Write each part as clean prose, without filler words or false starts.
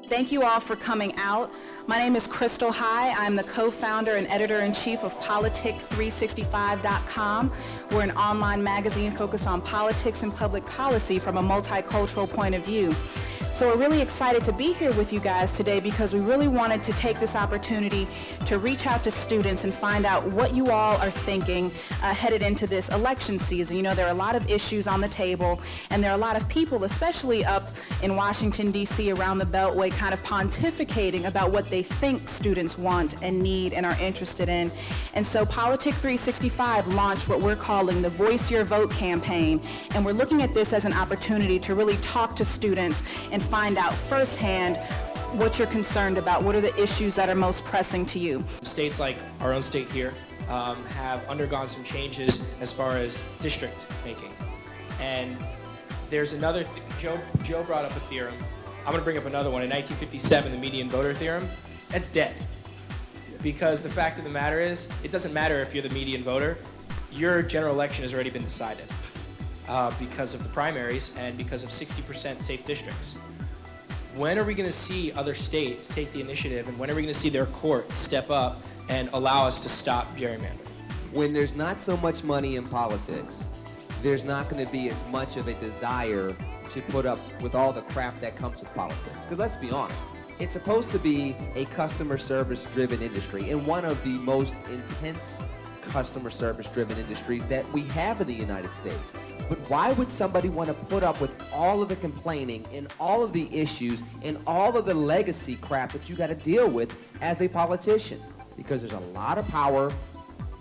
Thank you all for coming out. My name is Crystal High. I'm the co-founder and editor-in-chief of Politic365.com. We're an online magazine focused on politics and public policy from a multicultural point of view. So we're really excited to be here with you guys today because we really wanted to take this opportunity to reach out to students and find out what you all are thinking headed into this election season. You know, there are a lot of issues on the table, and there are a lot of people, especially up in Washington, D.C., around the Beltway, kind of pontificating about what they think students want and need and are interested in. And so Politic 365 launched what we're calling the Voice Your Vote campaign, and we're looking at this as an opportunity to really talk to students and find out firsthand what you're concerned about, what are the issues that are most pressing to you. States like our own state here have undergone some changes as far as district making. And there's another, Joe brought up a theorem. I'm going to bring up another one. In 1957, the median voter theorem, that's dead. Because the fact of the matter is, it doesn't matter if you're the median voter, your general election has already been decided because of the primaries and because of 60% safe districts. When are we going to see other states take the initiative, and when are we going to see their courts step up and allow us to stop gerrymandering? When there's not so much money in politics, there's not going to be as much of a desire to put up with all the crap that comes with politics. Because let's be honest, it's supposed to be a customer service driven industry, and one of the most intense customer service driven industries that we have in the United States. But why would somebody want to put up with all of the complaining and all of the issues and all of the legacy crap that you got to deal with as a politician? Because there's a lot of power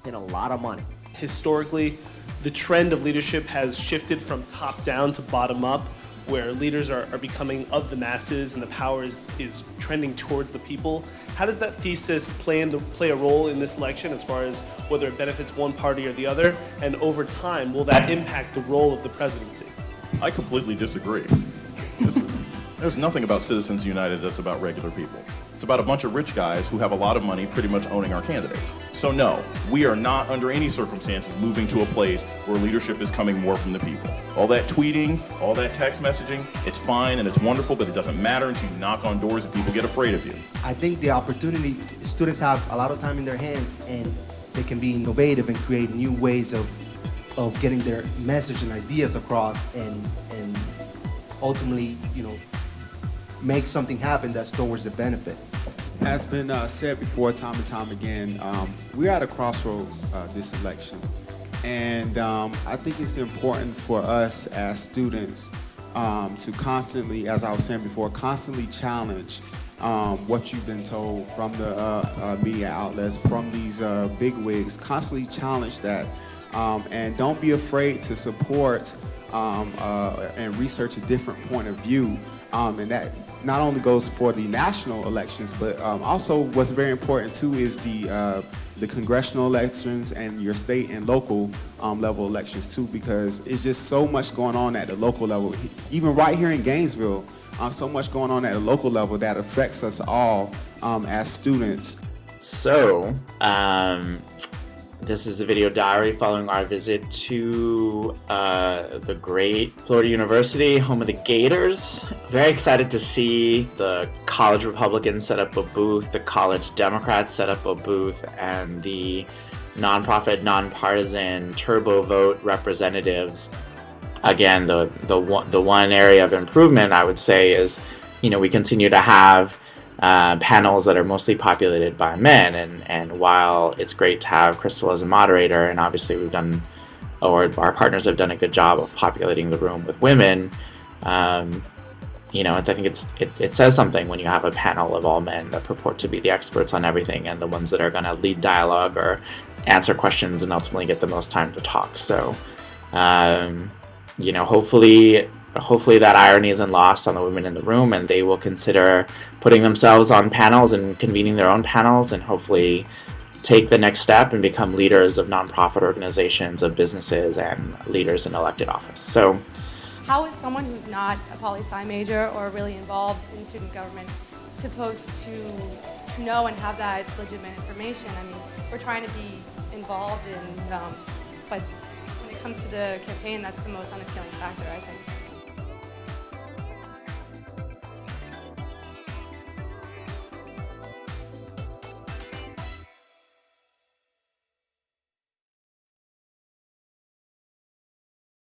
and a lot of money. Historically, the trend of leadership has shifted from top down to bottom up, where leaders are becoming of the masses and the power is trending towards the people. How does that thesis play a role in this election as far as whether it benefits one party or the other? And over time, will that impact the role of the presidency? I completely disagree. There's nothing about Citizens United that's about regular people. It's about a bunch of rich guys who have a lot of money pretty much owning our candidates. So no, we are not under any circumstances moving to a place where leadership is coming more from the people. All that tweeting, all that text messaging, it's fine and it's wonderful, but it doesn't matter until you knock on doors and people get afraid of you. I think the opportunity, students have a lot of time in their hands and they can be innovative and create new ways of getting their message and ideas across and ultimately, you know, make something happen that's towards the benefit. As been said before time and time again, we're at a crossroads this election. And I think it's important for us as students to constantly, as I was saying before, constantly challenge what you've been told from the media outlets, from these bigwigs, constantly challenge that. And don't be afraid to support and research a different point of view. And that not only goes for the national elections, but also what's very important too is the congressional elections and your state and local level elections too, because it's just so much going on at the local level. Even right here in Gainesville, so much going on at the local level that affects us all as students. So, this is the video diary following our visit to the great Florida University, home of the Gators. Very excited to see the college Republicans set up a booth, the college Democrats set up a booth, and the nonprofit, nonpartisan Turbo Vote representatives. Again, the one area of improvement I would say is, you know, we continue to have panels that are mostly populated by men, and while it's great to have Crystal as a moderator, and obviously our partners have done a good job of populating the room with women, you know, I think it says something when you have a panel of all men that purport to be the experts on everything and the ones that are going to lead dialogue or answer questions and ultimately get the most time to talk. So, you know, hopefully that irony isn't lost on the women in the room, and they will consider putting themselves on panels and convening their own panels, and hopefully take the next step and become leaders of nonprofit organizations, of businesses, and leaders in elected office. So, how is someone who's not a poli-sci major or really involved in student government supposed to know and have that legitimate information? I mean, we're trying to be involved in, but when it comes to the campaign, that's the most unappealing factor, I think.